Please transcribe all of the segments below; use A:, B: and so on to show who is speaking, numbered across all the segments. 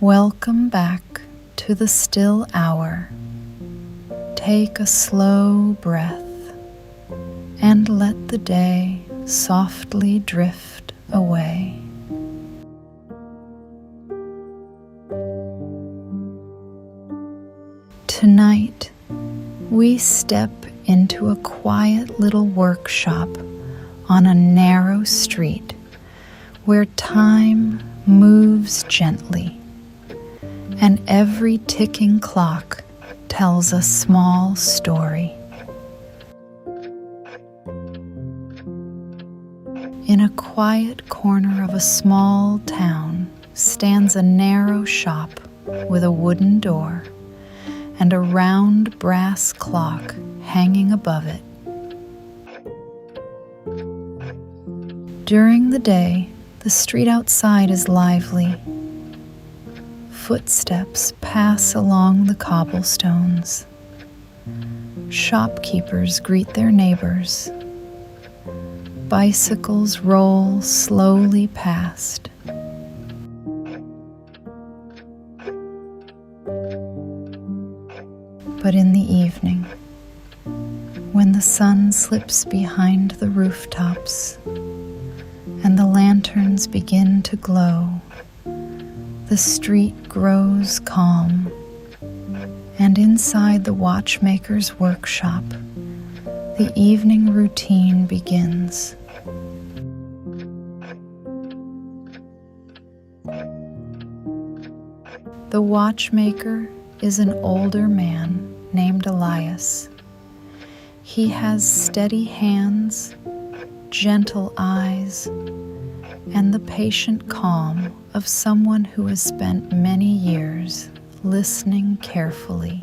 A: Welcome back to the still hour. Take a slow breath and let the day softly drift away. Tonight, we step into a quiet little workshop on a narrow street where time moves gently and every ticking clock tells a small story. In a quiet corner of a small town stands a narrow shop with a wooden door and a round brass clock hanging above it. During the day, the street outside is lively. Footsteps pass along the cobblestones. Shopkeepers greet their neighbors. Bicycles roll slowly past. But in the evening, when the sun slips behind the rooftops and the lanterns begin to glow, the street grows calm, and inside the watchmaker's workshop, the evening routine begins. The watchmaker is an older man named Elias. He has steady hands, gentle eyes, and the patient calm of someone who has spent many years listening carefully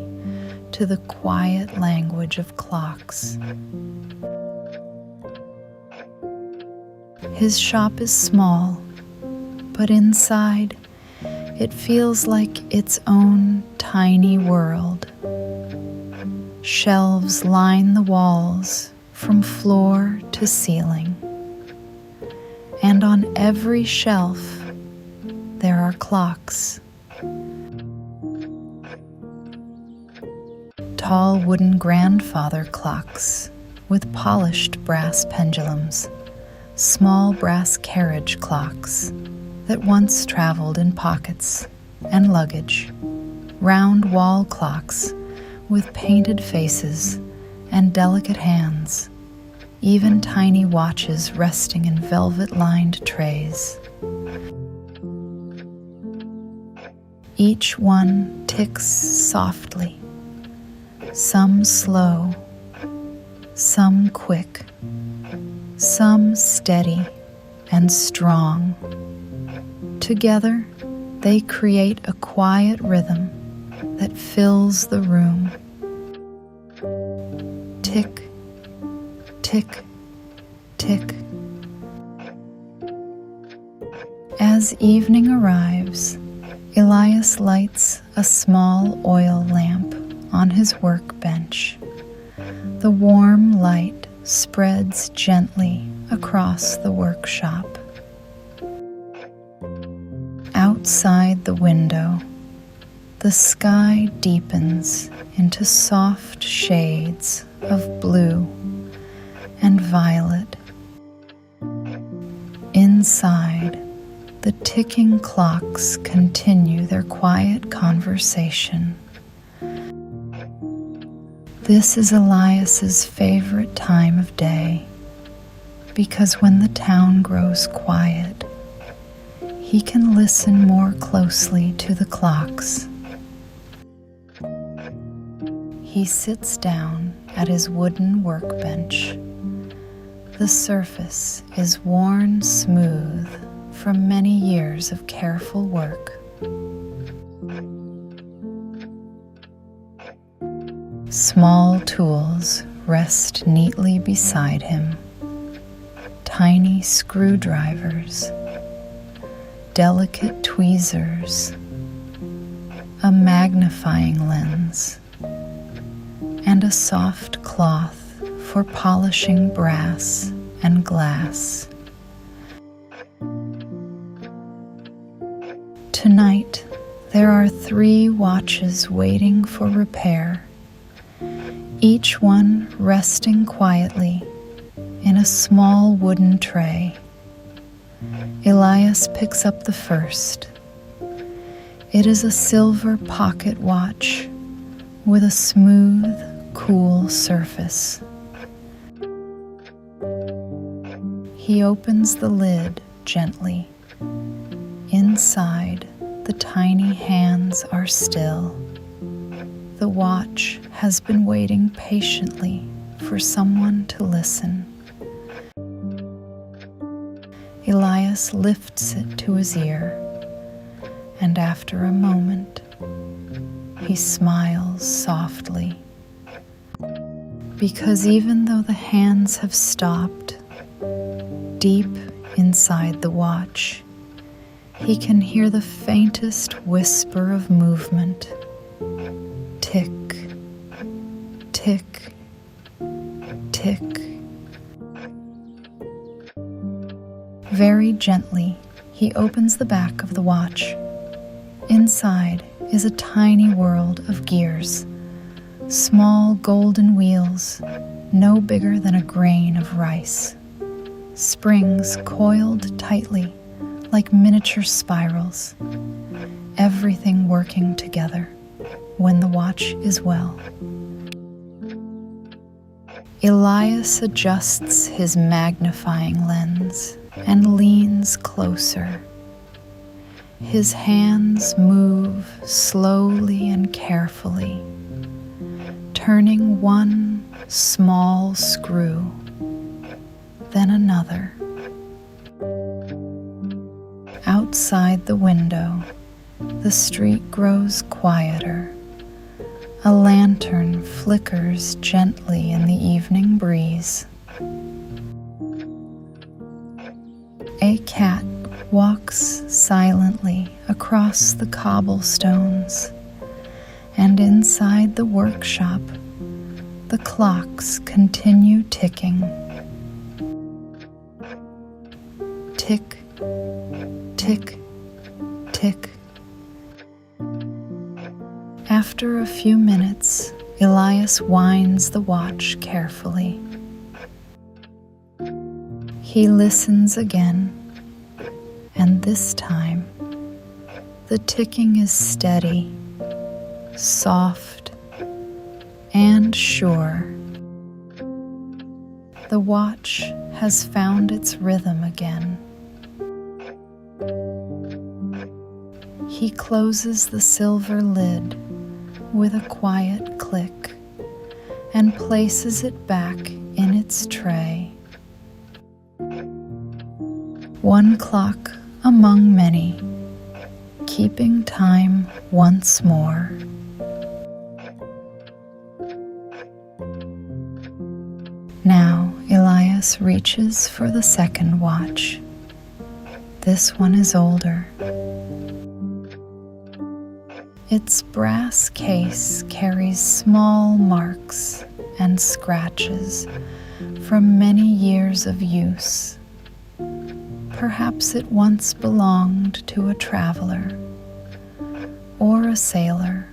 A: to the quiet language of clocks. His shop is small, but inside it feels like its own tiny world. Shelves line the walls from floor to ceiling, and on every shelf there are clocks. Tall wooden grandfather clocks with polished brass pendulums, small brass carriage clocks that once traveled in pockets and luggage, round wall clocks with painted faces and delicate hands, even tiny watches resting in velvet-lined trays. Each one ticks softly, some slow, some quick, some steady and strong. Together, they create a quiet rhythm that fills the room. Tick, tick, tick. As evening arrives, Elias lights a small oil lamp on his workbench. The warm light spreads gently across the workshop. Outside the window, the sky deepens into soft shades of blue and violet. Inside, the ticking clocks continue their quiet conversation. This is Elias's favorite time of day, because when the town grows quiet, he can listen more closely to the clocks. He sits down at his wooden workbench. The surface is worn smooth from many years of careful work. Small tools rest neatly beside him. Tiny screwdrivers, delicate tweezers, a magnifying lens, and a soft cloth for polishing brass and glass. Tonight, There are 3 watches waiting for repair, each one resting quietly in a small wooden tray. Elias picks up the first. It is a silver pocket watch with a smooth, cool surface. He opens the lid gently. Inside, the tiny hands are still. The watch has been waiting patiently for someone to listen. Elias lifts it to his ear, and after a moment, he smiles softly. Because even though the hands have stopped, deep inside the watch, he can hear the faintest whisper of movement. Tick, tick, tick. Very gently, he opens the back of the watch. Inside is a tiny world of gears, small golden wheels, no bigger than a grain of rice, springs coiled tightly like miniature spirals, everything working together when the watch is well. Elias adjusts his magnifying lens and leans closer. His hands move slowly and carefully, turning one small screw, then another. Outside the window, the street grows quieter. A lantern flickers gently in the evening breeze. A cat walks silently across the cobblestones, and inside the workshop, the clocks continue ticking. Tick, tick, tick. After a few minutes, Elias winds the watch carefully. He listens again, and this time, the ticking is steady, soft, and sure. The watch has found its rhythm again. He closes the silver lid with a quiet click and places it back in its tray. One clock among many, keeping time once more. Now Elias reaches for the second watch. This one is older. Its brass case carries small marks and scratches from many years of use. Perhaps it once belonged to a traveler, or a sailor,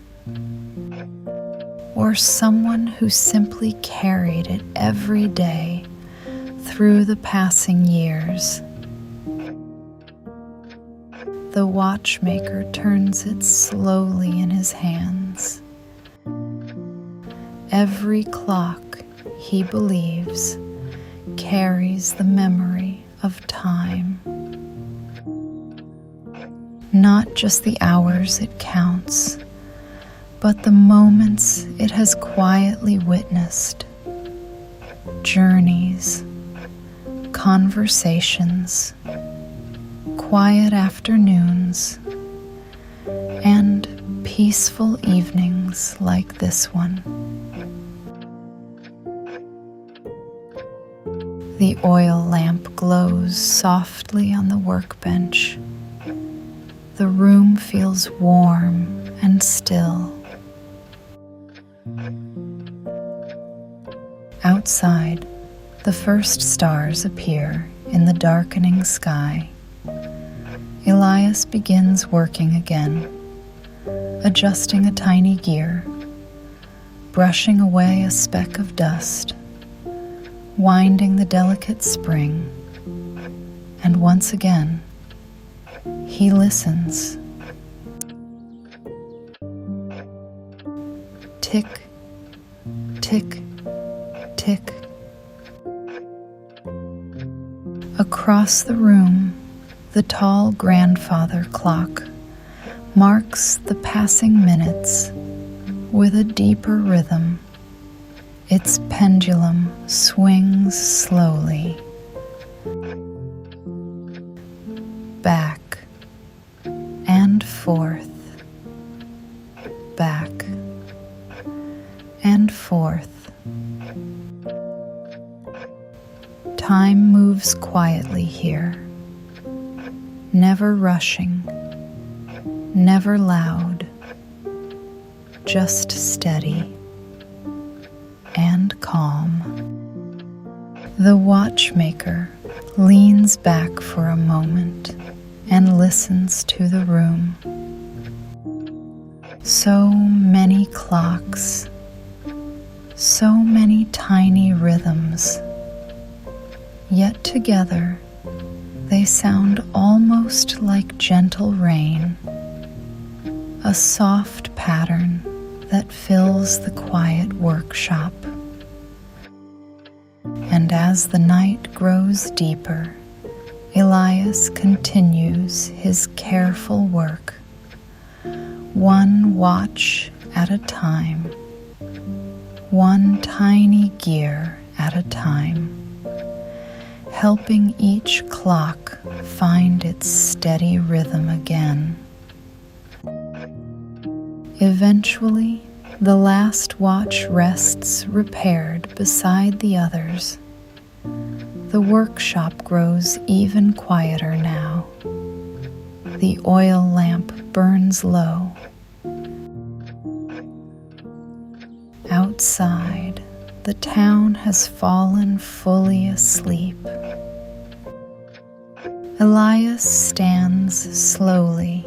A: or someone who simply carried it every day through the passing years. The watchmaker turns it slowly in his hands. Every clock, he believes, carries the memory of time. Not just the hours it counts, but the moments it has quietly witnessed. Journeys, conversations, quiet afternoons, and peaceful evenings like this one. The oil lamp glows softly on the workbench. The room feels warm and still. Outside, the first stars appear in the darkening sky. Elias begins working again, adjusting a tiny gear, brushing away a speck of dust, winding the delicate spring, and once again, he listens. Tick, tick, tick. Across the room, the tall grandfather clock marks the passing minutes with a deeper rhythm. Its pendulum swings slowly. Back and forth, back and forth. Time moves quietly here, never rushing, never loud, just steady and calm. The watchmaker leans back for a moment and listens to the room. So many clocks, so many tiny rhythms, yet together they sound almost like gentle rain, a soft pattern that fills the quiet workshop. And as the night grows deeper, Elias continues his careful work, one watch at a time, one tiny gear at a time, helping each clock find its steady rhythm again. Eventually, the last watch rests repaired beside the others. The workshop grows even quieter now. The oil lamp burns low. Outside, the town has fallen fully asleep. Elias stands slowly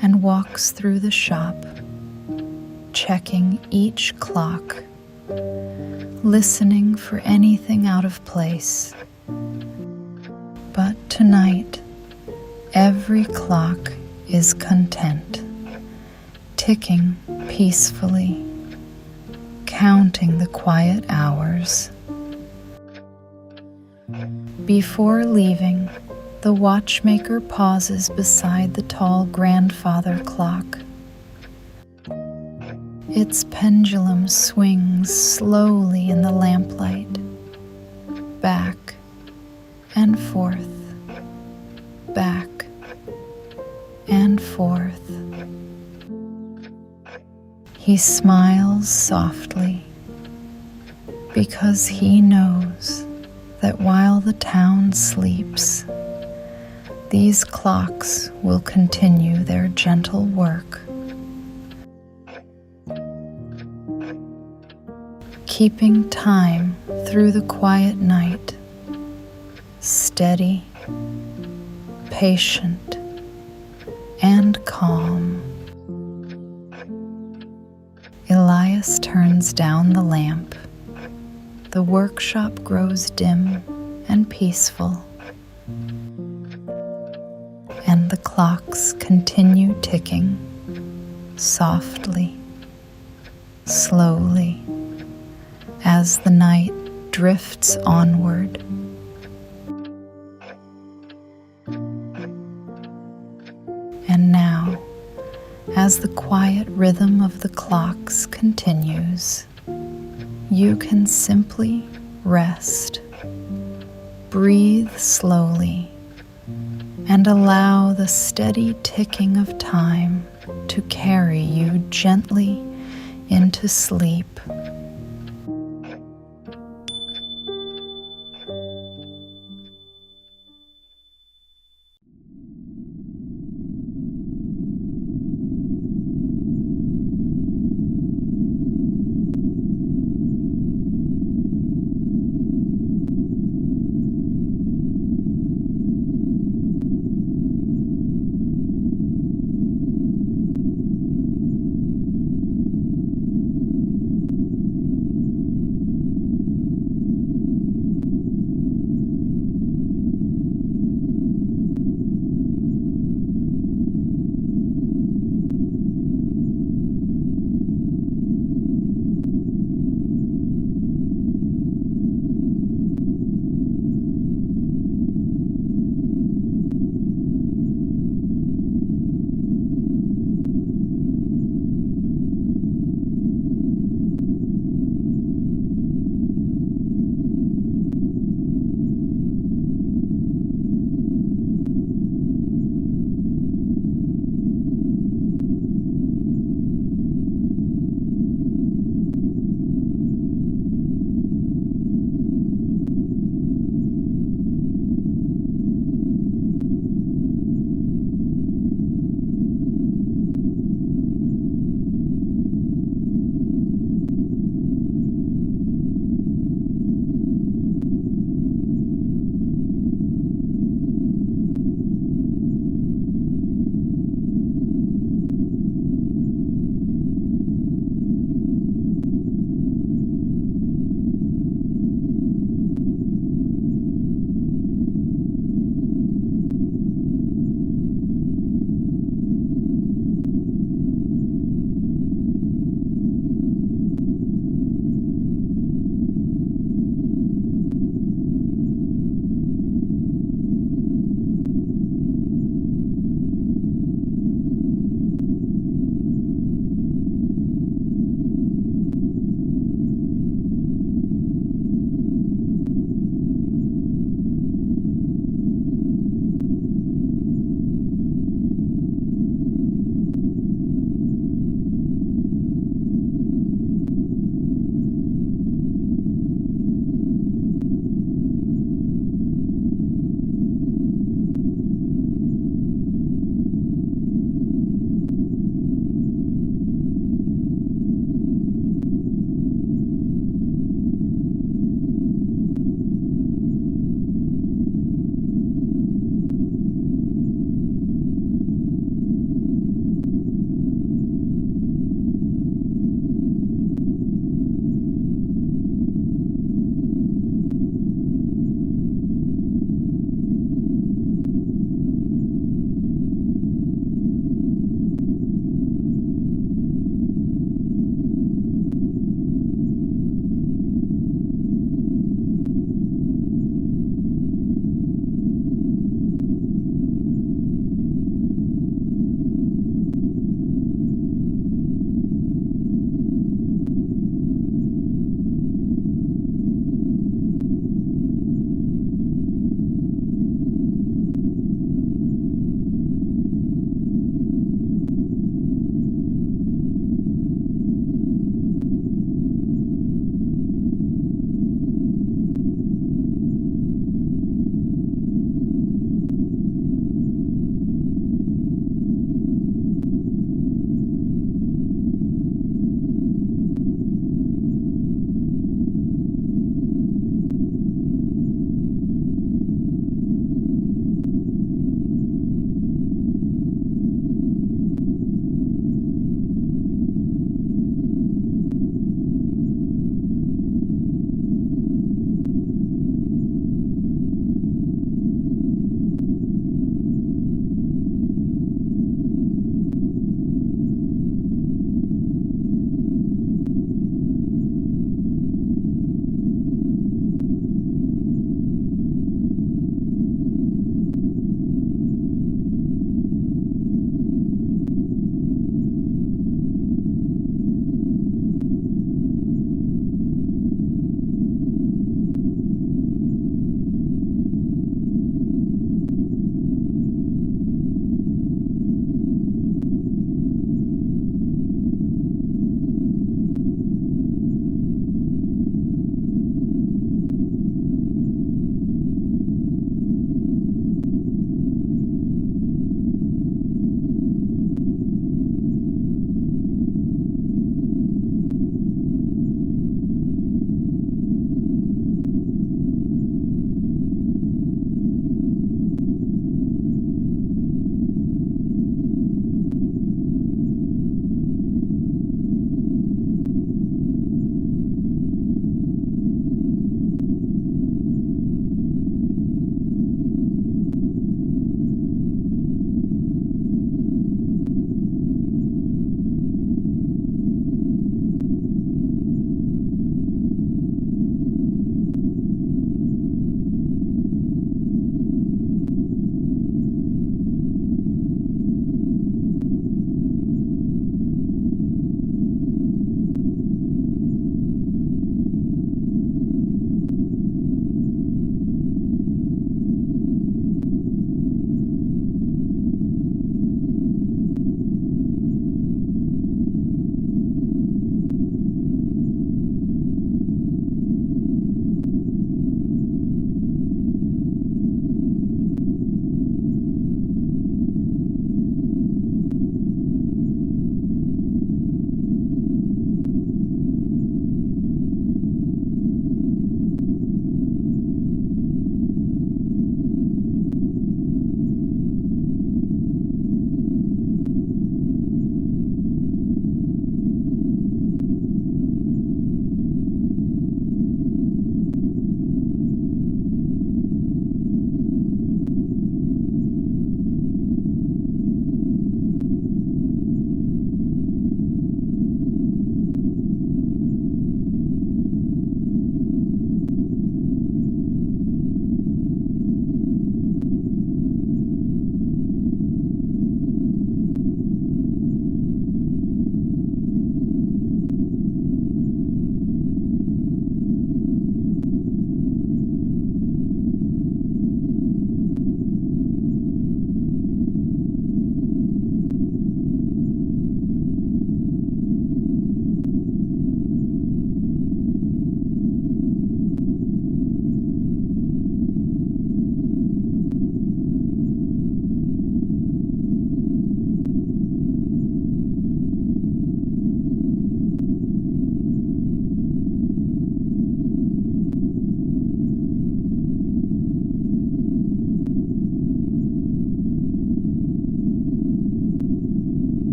A: and walks through the shop, checking each clock, listening for anything out of place. But tonight, every clock is content, ticking peacefully, counting the quiet hours. Before leaving, the watchmaker pauses beside the tall grandfather clock. Its pendulum swings slowly in the lamplight, back and forth, back and forth. He smiles softly because he knows that while the town sleeps, these clocks will continue their gentle work, keeping time through the quiet night, steady, patient, and calm. Elias turns down the lamp. The workshop grows dim and peaceful, and the clocks continue ticking softly, slowly, as the night drifts onward. And now, as the quiet rhythm of the clocks continues, you can simply rest, breathe slowly, and allow the steady ticking of time to carry you gently into sleep.